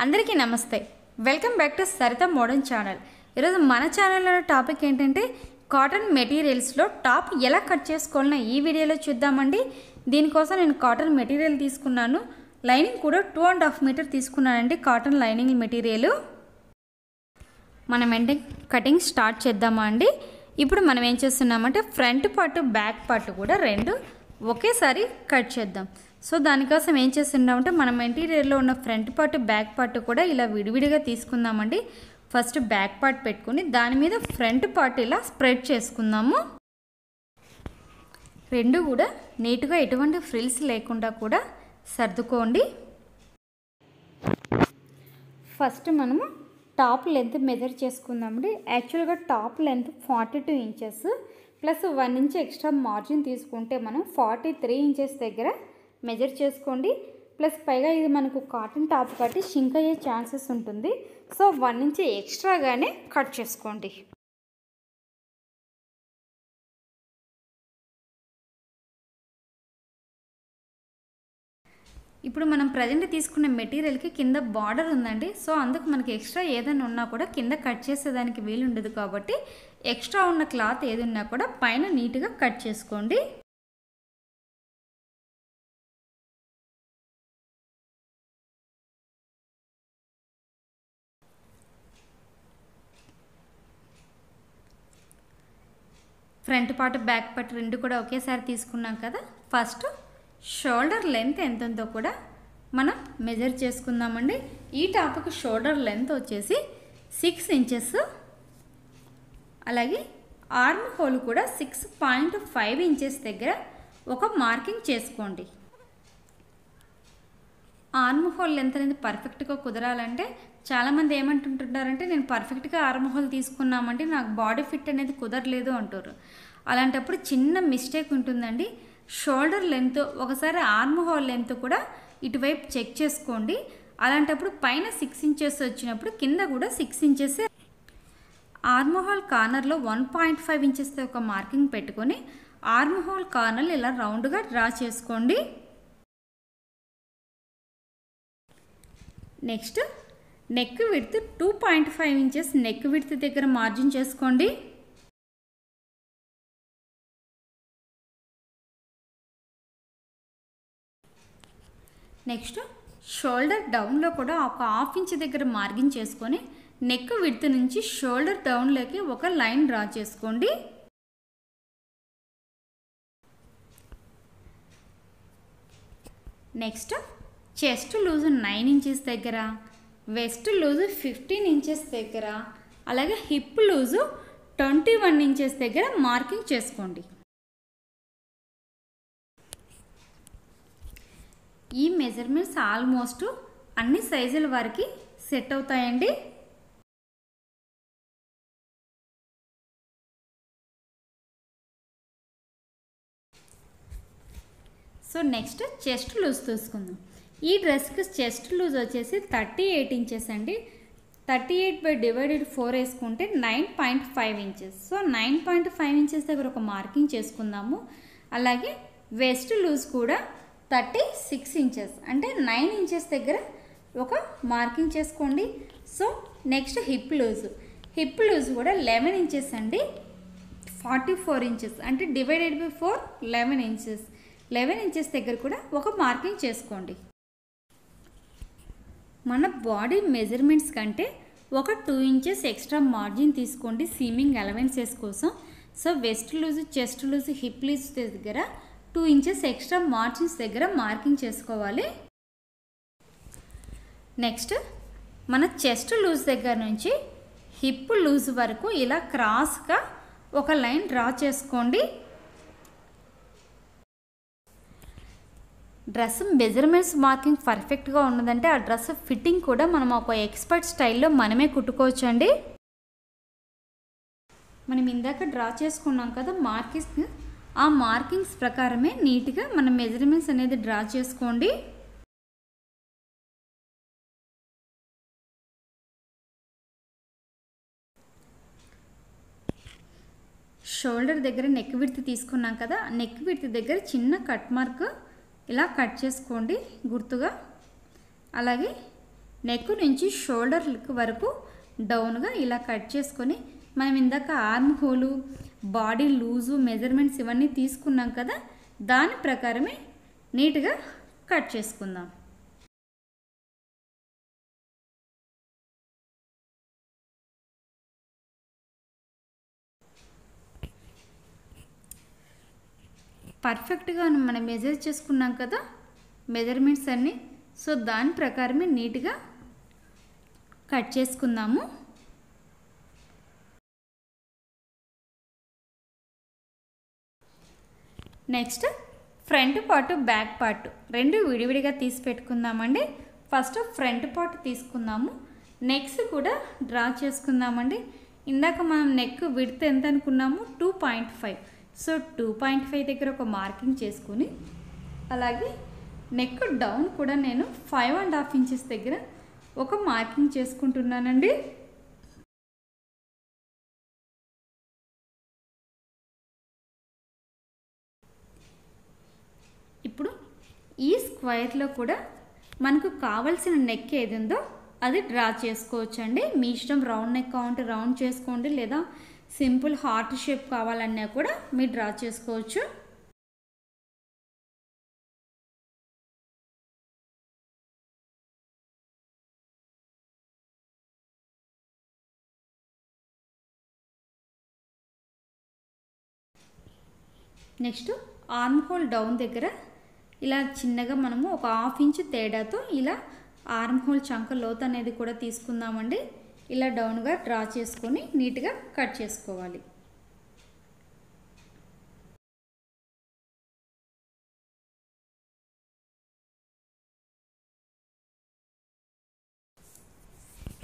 అందరికీ నమస్తే. Welcome back to Saritha modern channel. ఈరోజు మన ఛానల్లో టాపిక్ ఏంటంటే కాటన్ మెటీరియల్స్లో టాప్ ఎలా కట్ చేసుకోవాలన్నా ఈ వీడియోలో చూద్దామండి. దీనికోసం నేను కాటన్ మెటీరియల్ తీసుకున్నాను. లైనింగ్ కూడా 2.5 మీటర్ తీసుకున్నానండి. Cotton lining material. మనం వెంటనే కటింగ్ స్టార్ట్ చేద్దామా అండి. ఇప్పుడు మనం ఏం చేస్తున్నామంటే ఫ్రంట్ పార్ట్ బ్యాక్ పార్ట్ కూడా రెండు ఒకేసారి కట్ చేద్దాం. సో దానికోసం ఏం చేస్తున్నామంటే మన మెటీరియల్లో ఉన్న ఫ్రంట్ పార్ట్ బ్యాక్ పార్ట్ కూడా ఇలా విడివిడిగా తీసుకుందామండి. ఫస్ట్ బ్యాక్ పార్ట్ పెట్టుకుని దాని మీద ఫ్రంట్ పార్ట్ ఇలా స్ప్రెడ్ చేసుకుందాము. రెండు కూడా నీట్గా ఎటువంటి ఫ్రిల్స్ లేకుండా కూడా సర్దుకోండి. ఫస్ట్ మనము టాప్ లెంత్ మెజర్ చేసుకుందామండి. యాక్చువల్గా top length 42 inches plus 1 inch extra margin తీసుకుంటే మనం 43 ఇంచెస్ దగ్గర మెజర్ చేసుకోండి. ప్లస్ పైగా ఇది మనకు కాటన్ టాప్ కట్టి షింక్ అయ్యే ఛాన్సెస్ ఉంటుంది. సో 1 ఇంచ్ ఎక్స్ట్రాగానే కట్ చేసుకోండి. ఇప్పుడు మనం ప్రజెంట్ తీసుకున్న మెటీరియల్కి కింద బార్డర్ ఉందండి. సో అందుకు మనకి ఎక్స్ట్రా ఏదైనా ఉన్నా కూడా కింద కట్ చేసేదానికి వీలు ఉండదు. కాబట్టి ఎక్స్ట్రా ఉన్న క్లాత్ ఏదన్నా కూడా పైన నీట్గా కట్ చేసుకోండి. ఫ్రంట్ పార్ట్ బ్యాక్ పార్ట్ రెండు కూడా ఒకేసారి తీసుకున్నాం కదా. ఫస్ట్ షోల్డర్ లెంత్ ఎంత ఉందో కూడా మనం మెజర్ చేసుకుందామండి. ఈ టాప్కి షోల్డర్ లెంత్ వచ్చేసి 6 ఇంచెస్. అలాగే ఆర్మ్ హోల్ కూడా 6.5 ఇంచెస్ దగ్గర ఒక మార్కింగ్ చేసుకోండి. ఆర్మ్ హోల్ లెంత్ అనేది పర్ఫెక్ట్గా కుదరాలంటే చాలామంది ఏమంటుంటారంటే నేను పర్ఫెక్ట్గా ఆర్మ్ హోల్ తీసుకున్నామంటే నాకు బాడీ ఫిట్ అనేది కుదరలేదు అంటారు. అలాంటప్పుడు చిన్న మిస్టేక్ ఉంటుందండి. షోల్డర్ లెంత్ ఒకసారి ఆర్మ్ హోల్ లెంత్ కూడా ఇటువైపు చెక్ చేసుకోండి. అలాంటప్పుడు పైన 6 ఇంచెస్ వచ్చినప్పుడు కింద కూడా 6 ఇంచెస్. ఆర్మ్ హోల్ కార్నర్లో 1.5 ఇంచెస్తో ఒక మార్కింగ్ పెట్టుకొని ఆర్మ్ హోల్ కార్నర్ ఇలా రౌండ్గా డ్రా చేసుకోండి. Next neck width 2.5 inches neck width దగ్గర మార్జిన్ చేసుకోండి. నెక్స్ట్ షోల్డర్ డౌన్లో కూడా ఒక 1/2 ఇంచ్ దగ్గర మార్జిన్ చేసుకొని నెక్ విడ్త్ నుంచి షోల్డర్ డౌన్లోకి ఒక లైన్ డ్రా చేసుకోండి. నెక్స్ట్ చెస్ట్ లూజ్ 9 ఇంచెస్ దగ్గర, వెస్ట్ లూజ్ 15 ఇంచెస్ దగ్గర, అలాగే హిప్ లూజు 21 ఇంచెస్ దగ్గర మార్కింగ్ చేసుకోండి. ఈ మెజర్మెంట్స్ ఆల్మోస్ట్ అన్ని సైజుల వారికి సెట్ అవుతాయండి. సో నెక్స్ట్ చెస్ట్ లూజ్ తీసుకుందాం. ఈ డ్రెస్కి చెస్ట్ లూజ్ వచ్చేసి 38 ఇంచెస్ అండి. 38/4 వేసుకుంటే 9.5 ఇంచెస్. సో 9.5 ఇంచెస్ దగ్గర ఒక మార్కింగ్ చేసుకుందాము. అలాగే వెస్ట్ లూజ్ కూడా 36 ఇంచెస్ అంటే 9 ఇంచెస్ దగ్గర ఒక మార్కింగ్ చేసుకోండి. సో నెక్స్ట్ హిప్ లూజ్ కూడా 11 ఇంచెస్ అండి. 44 ఇంచెస్ అంటే /4 11 ఇంచెస్. 11 ఇంచెస్ దగ్గర కూడా ఒక మార్కింగ్ చేసుకోండి. మన బాడీ మెజర్మెంట్స్ కంటే ఒక 2 ఇంచెస్ ఎక్స్ట్రా మార్జిన్ తీసుకోండి సీమింగ్ అలవెన్సెస్ కోసం. So waist loose, chest loose, hip loose దగ్గర 2 ఇంచెస్ ఎక్స్ట్రా మార్జిన్స్ దగ్గర మార్కింగ్ చేసుకోవాలి. నెక్స్ట్ మన చెస్ట్ లూజ్ దగ్గర నుంచి హిప్ లూజ్ వరకు ఇలా క్రాస్గా ఒక లైన్ డ్రా చేసుకోండి. డ్రెస్ మెజర్మెంట్స్ మార్కింగ్ పర్ఫెక్ట్గా ఉన్నదంటే ఆ డ్రెస్ ఫిట్టింగ్ కూడా మనం ఒక ఎక్స్పర్ట్ స్టైల్లో మనమే కుట్టుకోవచ్చండి. మనం ఇందాక డ్రా చేసుకున్నాం కదా మార్కింగ్స్, ఆ మార్కింగ్స్ ప్రకారమే నీట్గా మన మెజర్మెంట్స్ అనేది డ్రా చేసుకోండి. షోల్డర్ దగ్గర నెక్ విడ్త్ తీసుకున్నాం కదా, నెక్ విడ్త్ దగ్గర చిన్న కట్ మార్క్ ఇలా కట్ చేసుకోండి గుర్తుగా. అలాగే నెక్ నుంచి షోల్డర్ వరకు డౌన్గా ఇలా కట్ చేసుకొని మనం ఇందాక arm hole body loose measurements ఇవన్నీ తీసుకున్నాం కదా, దాని ప్రకారమే నీట్గా కట్ చేసుకుందాం. పర్ఫెక్ట్గా మనం మెజర్ చేసుకున్నాం కదా మెజర్మెంట్స్ అన్నీ. సో దాని ప్రకారమే నీట్గా కట్ చేసుకుందాము. Next front part back part రెండు విడివిడిగా తీసి పెట్టుకుందామండి. ఫస్ట్ ఫ్రంట్ పార్ట్ తీసుకుందాము. నెక్స్ట్ కూడా డ్రా చేసుకుందామండి. ఇందాక మనం నెక్ విడ్త్ ఎంత అనుకున్నాము 2.5. సో 2.5 దగ్గర ఒక మార్కింగ్ చేసుకొని, అలాగే నెక్ డౌన్ కూడా నేను 5.5 ఇంచెస్ దగ్గర ఒక మార్కింగ్ చేసుకుంటున్నానండి. ఇప్పుడు ఈ స్క్వేర్లో కూడా మనకు కావాల్సిన నెక్ ఏది ఉందో అది డ్రా చేసుకోవచ్చు అండి. మీ ఇష్టం, రౌండ్ నెక్ కావాలంటే రౌండ్ చేసుకోండి, లేదా సింపుల్ హార్ట్ షేప్ కావాలన్నా కూడా మీరు డ్రా చేసుకోవచ్చు. నెక్స్ట్ ఆర్మ్ హోల్ డౌన్ దగ్గర ఇలా చిన్నగా మనము ఒక 1/2 ఇంచ్ తేడాతో ఇలా ఆర్మ్ హోల్ చంక లోతు అనేది కూడా తీసుకుందామండి. ఇలా డౌన్గా డ్రా చేసుకొని నీట్గా కట్ చేసుకోవాలి.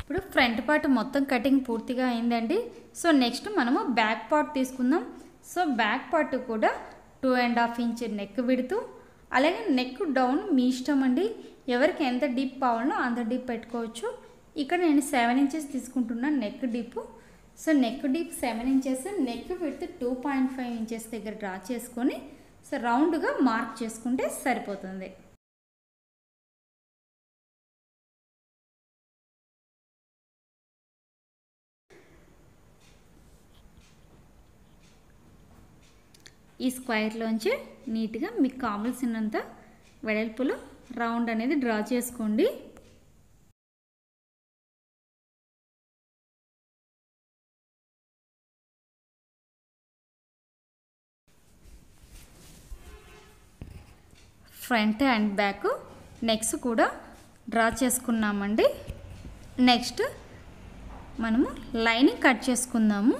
ఇప్పుడు ఫ్రంట్ పార్ట్ మొత్తం కటింగ్ పూర్తిగా అయిందండి. సో నెక్స్ట్ మనము బ్యాక్ పార్ట్ తీసుకుందాం. సో బ్యాక్ పార్ట్ కూడా 2.5 ఇంచ్ నెక్ విడుతూ, అలాగే నెక్ డౌన్ మీ ఇష్టం అండి, ఎవరికి ఎంత డీప్ కావాలో అంత డీప్ పెట్టుకోవచ్చు. ఇక్కడ నేను 7 ఇంచెస్ తీసుకుంటున్నాను neck deep. So neck deep 7 inches, neck width 2.5 inches దగ్గర డ్రా చేసుకొని సో రౌండ్గా మార్క్ చేసుకుంటే సరిపోతుంది. ఈ స్క్వేర్లోంచి నీట్గా మీకు కావాల్సినంత వెడల్పులో రౌండ్ అనేది డ్రా చేసుకోండి. ఫ్రంట్ అండ్ బ్యాక్ నెక్స్ట్ కూడా డ్రా చేసుకున్నామండి. నెక్స్ట్ మనము లైనింగ్ కట్ చేసుకుందాము.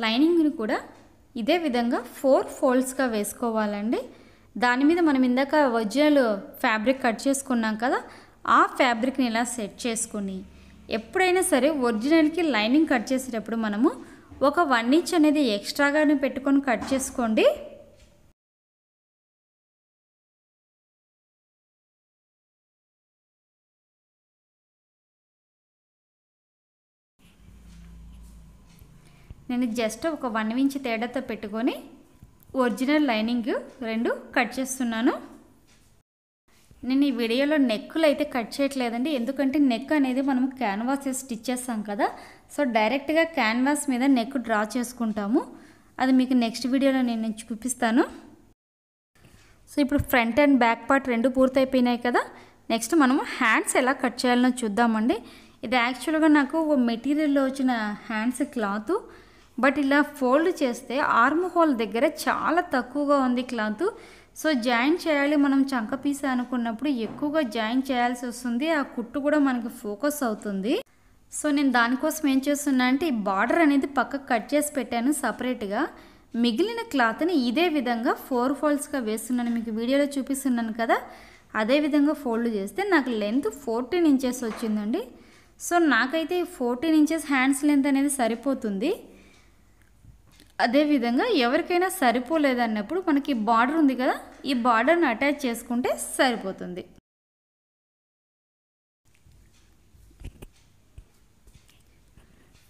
లైనింగ్ని కూడా ఇదే విధంగా 4 ఫోల్డ్స్గా వేసుకోవాలండి. దాని మీద మనం ఇందాక ఒరిజినల్ ఫ్యాబ్రిక్ కట్ చేసుకున్నాం కదా, ఆ ఫ్యాబ్రిక్ని ఇలా సెట్ చేసుకొని ఎప్పుడైనా సరే ఒరిజినల్కి లైనింగ్ కట్ చేసేటప్పుడు మనము ఒక 1 ఇంచ్ అనేది ఎక్స్ట్రాగానే పెట్టుకొని కట్ చేసుకోండి. నేను జస్ట్ ఒక 1 ఇంచ్ తేడాతో పెట్టుకొని ఒరిజినల్ లైనింగ్ రెండు కట్ చేస్తున్నాను. నేను ఈ వీడియోలో నెక్కులు అయితే కట్ చేయట్లేదండి, ఎందుకంటే నెక్ అనేది మనం క్యాన్వాస్ స్టిచ్ చేస్తాం కదా, సో డైరెక్ట్గా క్యాన్వాస్ మీద నెక్ డ్రా చేసుకుంటాము. అది మీకు నెక్స్ట్ వీడియోలో నేను చూపిస్తాను. సో ఇప్పుడు ఫ్రంట్ అండ్ బ్యాక్ పార్ట్ రెండు పూర్తయిపోయినాయి కదా. నెక్స్ట్ మనము హ్యాండ్స్ ఎలా కట్ చేయాలనో చూద్దామండి. ఇది యాక్చువల్గా నాకు మెటీరియల్లో వచ్చిన హ్యాండ్స్ క్లాత్, బట్ ఇలా ఫోల్డ్ చేస్తే ఆర్మ్ హోల్ దగ్గర చాలా తక్కువగా ఉంది క్లాత్. సో జాయిన్ చేయాలి మనం చంక పీస్ అనుకున్నప్పుడు ఎక్కువగా జాయిన్ చేయాల్సి వస్తుంది, ఆ కుట్టు కూడా మనకి ఫోకస్ అవుతుంది. సో నేను దానికోసం ఏం చేస్తున్నా అంటే ఈ బార్డర్ అనేది పక్కకు కట్ చేసి పెట్టాను సపరేట్గా. మిగిలిన క్లాత్ని ఇదే విధంగా 4 ఫోల్డ్స్గా వేస్తున్నాను, మీకు వీడియోలో చూపిస్తున్నాను కదా, అదే విధంగా ఫోల్డ్ చేస్తే నాకు లెంత్ 14 ఇంచెస్ వచ్చిందండి. సో నాకైతే 14 ఇంచెస్ హ్యాండ్స్ లెంత్ అనేది సరిపోతుంది. అదేవిధంగా ఎవరికైనా సరిపోలేదన్నప్పుడు మనకి బార్డర్ ఉంది కదా, ఈ బార్డర్ని అటాచ్ చేసుకుంటే సరిపోతుంది.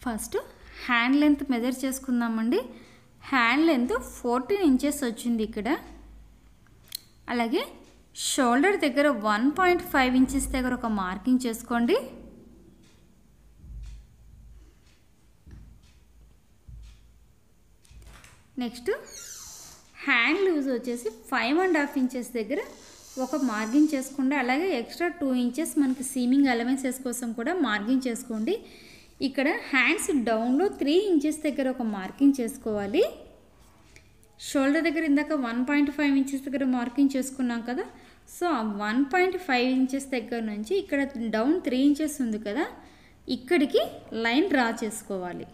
ఫస్ట్ హ్యాండ్ లెంత్ మెజర్ చేసుకుందామండి. హ్యాండ్ లెంత్ 14 ఇంచెస్ వచ్చింది ఇక్కడ. అలాగే షోల్డర్ దగ్గర 1.5 ఇంచెస్ దగ్గర ఒక మార్కింగ్ చేసుకోండి. నెక్స్ట్ హ్యాండ్ లూజ్ వచ్చేసి 5.5 ఇంచెస్ దగ్గర ఒక మార్కింగ్ చేసుకోండి. అలాగే ఎక్స్ట్రా 2 ఇంచెస్ మనకి సీమింగ్ అలవెన్సెస్ కోసం కూడా మార్కింగ్ చేసుకోండి. ఇక్కడ హ్యాండ్స్ డౌన్లో 3 ఇంచెస్ దగ్గర ఒక మార్కింగ్ చేసుకోవాలి. షోల్డర్ దగ్గర ఇందాక 1.5 ఇంచెస్ దగ్గర మార్కింగ్ చేసుకున్నాం కదా. సో 1.5 ఇంచెస్ దగ్గర నుంచి ఇక్కడ డౌన్ 3 ఇంచెస్ ఉంది కదా, ఇక్కడికి లైన్ డ్రా చేసుకోవాలి.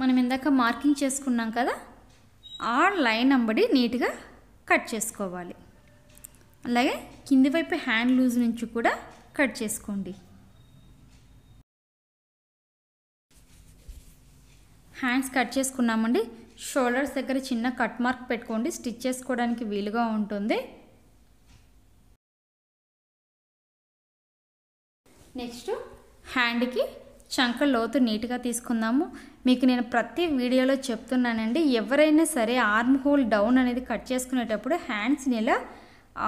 మనం ఇందాక మార్కింగ్ చేసుకున్నాం కదా, ఆ లైన్ అంబడి నీట్గా కట్ చేసుకోవాలి. అలాగే కింది వైపు హ్యాండ్ లూజ్ నుంచి కూడా కట్ చేసుకోండి. హ్యాండ్స్ కట్ చేసుకున్నామండి. షోల్డర్స్ దగ్గర చిన్న కట్ మార్క్ పెట్టుకోండి, స్టిచ్ చేసుకోవడానికి వీలుగా ఉంటుంది. నెక్స్ట్ హ్యాండ్కి చంక లోతు నీట్గా తీసుకుందాము. మీకు నేను ప్రతి వీడియోలో చెప్తున్నానండి, ఎవరైనా సరే ఆర్మ్ హోల్ డౌన్ అనేది కట్ చేసుకునేటప్పుడు హ్యాండ్స్ని ఇలా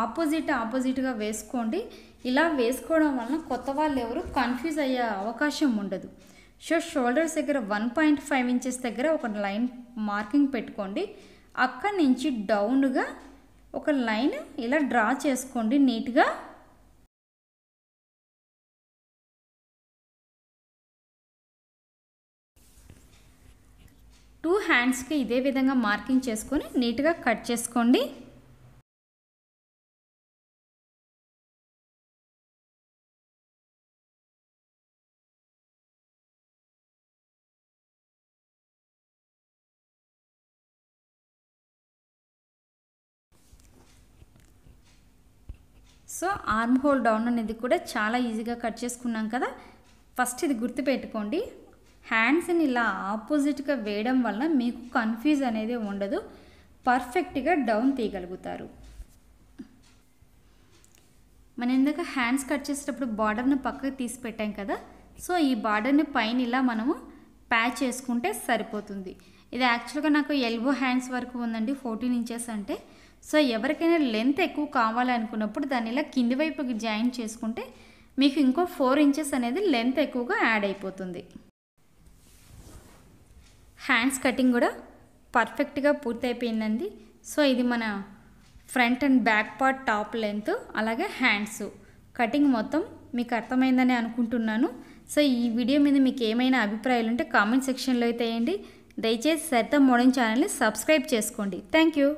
ఆపోజిట్గా వేసుకోండి. ఇలా వేసుకోవడం వలన కొత్త వాళ్ళు ఎవరు కన్ఫ్యూజ్ అయ్యే అవకాశం ఉండదు. సో షోల్డర్స్ దగ్గర 1.5 ఇంచెస్ దగ్గర ఒక లైన్ మార్కింగ్ పెట్టుకోండి. అక్కడి నుంచి డౌన్గా ఒక లైన్ ఇలా డ్రా చేసుకోండి నీట్గా. టూ హ్యాండ్స్కి ఇదే విధంగా మార్కింగ్ చేసుకొని నీట్గా కట్ చేసుకోండి. సో ఆర్మ్ హోల్ డౌన్ అనేది కూడా చాలా ఈజీగా కట్ చేసుకున్నాం కదా. ఫస్ట్ ఇది గుర్తుపెట్టుకోండి, హ్యాండ్స్ని ఇలా ఆపోజిట్గా వేయడం వల్ల మీకు కన్ఫ్యూజ్ అనేది ఉండదు, పర్ఫెక్ట్గా డౌన్ తీయగలుగుతారు. మనం ఇందాక హ్యాండ్స్ కట్ చేసేటప్పుడు బార్డర్ని పక్కకు తీసి పెట్టాం కదా, సో ఈ బార్డర్ని పైన ఇలా మనము ప్యాచ్ చేసుకుంటే సరిపోతుంది. ఇది యాక్చువల్గా నాకు ఎల్బో హ్యాండ్స్ వరకు ఉందండి, 14 ఇంచెస్ అంటే. సో ఎవరికైనా లెంత్ ఎక్కువ కావాలనుకున్నప్పుడు దాన్ని ఇలా కింది వైపుకి జాయిన్ చేసుకుంటే మీకు ఇంకో 4 ఇంచెస్ అనేది లెంత్ ఎక్కువగా యాడ్ అయిపోతుంది. హ్యాండ్స్ కటింగ్ కూడా పర్ఫెక్ట్గా పూర్తయిపోయిందండి. సో ఇది మన front and back part top length, అలాగే హ్యాండ్స్ కటింగ్ మొత్తం మీకు అర్థమైందని అనుకుంటున్నాను. సో ఈ వీడియో మీద మీకు ఏమైనా అభిప్రాయాలు ఉంటే కామెంట్ సెక్షన్లో అయితే వేయండి. దయచేసి సరిత మోడర్న్ ఛానల్ని సబ్స్క్రైబ్ చేసుకోండి. Thank you.